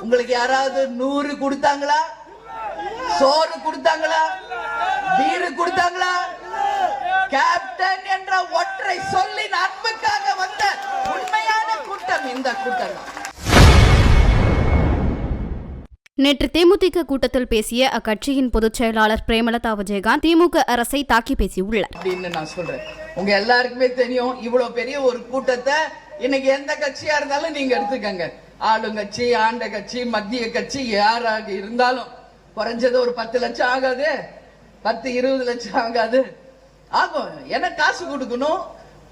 உங்களுக்கு யாராவது 100 கொடுத்தாங்களா? சோறு கொடுத்தாங்களா? பீரு கொடுத்தாங்களா? கேப்டன் என்ற ஒற்றை சொல்லின் அன்புக்காக வந்த உண்மையான கூட்டம் இந்த கூட்டம். நேற்று தேமுதிக கூட்டத்தில் பேசிய அக்கட்சியின் பொதுச் செயலாளர் பிரேமலதா விஜயகாந்த் திமுக அரசை தாக்கி பேசியுள்ளார் அப்படின்னு நான் சொல்றேன். உங்க எல்லாருக்குமே தெரியும், இவ்வளவு பெரிய ஒரு கூட்டத்தை இன்னைக்கு எந்த கட்சியா இருந்தாலும் நீங்க எடுத்துக்கங்க. ஆளுங்கட்சி, ஆண்ட கட்சி, மத்திய கட்சி, யாராக இருந்தாலும் குறைஞ்சது ஒரு 10 லட்சம் ஆகாது, 10-20 லட்சம் ஆகாது, ஆகும். ஏன்னா காசு கொடுக்கணும்,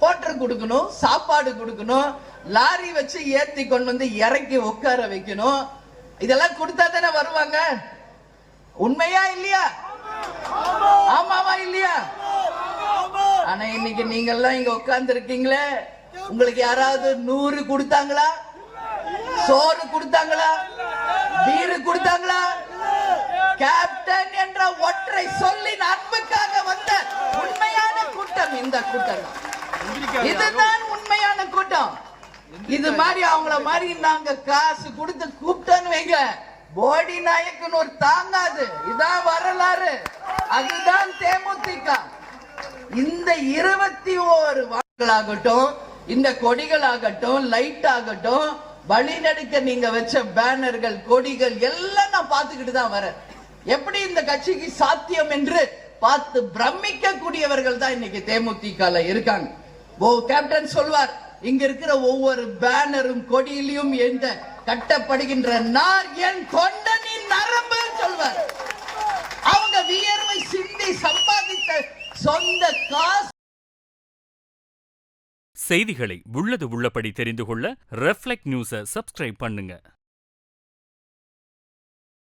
கோட்டர் கொடுக்கணும், சாப்பாடு கொடுக்கணும், லாரி வச்சு ஏத்தி கொண்டு வந்து இறக்கி உட்கார வைக்கணும். இதெல்லாம் கொடுத்தா தானே வருவாங்க. உண்மையா இல்லையா? ஆமாவா இல்லையா? ஆனா இன்னைக்கு நீங்க எல்லாம் இங்க உட்கார்ந்து இருக்கீங்களே, உங்களுக்கு யாராவது 100 கொடுத்தாங்களா? சோறு கொடுத்தாங்களா? பீரு கொடுத்தாங்களா? கேப்டன் என்ற ஒற்றை சொல்லின் அன்புக்காக வந்த உண்மையான கூட்டம் இந்த கூட்டம். இதுதான் உண்மையான கூட்டம். இது மாதிரி அவங்கள மாதிரி நாங்க காசு கொடுத்து கூப்பிட்டோன்னு வைங்க, போடி நாயக்கன் ஒரு தாங்காது. இதான் வரலாறு, அதுதான் தேமுதிக. இந்த 21 வாக்குகளாகட்டும், இந்த கொடிகளாகட்டும், லைட் ஆகட்டும், வழிநடுக்க நீங்க வச்ச பேனர்கள், கொடிகள் எல்லாம் நான் பார்த்துக்கிட்டு தான் வரேன். எப்படி இந்த கட்சிக்கு சாத்தியம் என்று பார்த்து பிரமிக்க கூடியவர்கள் தான் இன்னைக்கு தேமுதிக இருக்காங்க. கேப்டன் சொல்வார், இங்க இருக்கிற ஒவ்வொரு பேனரும் கொடியிலும் எந்த கட்டப்படுகின்ற நார் என் கொண்டனின் நரம்பு சொல்வார். அவங்க வியர்வை சிந்தி சம்பாதித்த சொந்த காசு. செய்திகளை உள்ளது உள்ளபடி தெரிந்து கொள்ள ரெஃப்ளெக்ட் நியூஸை சப்ஸ்கிரைப் பண்ணுங்க.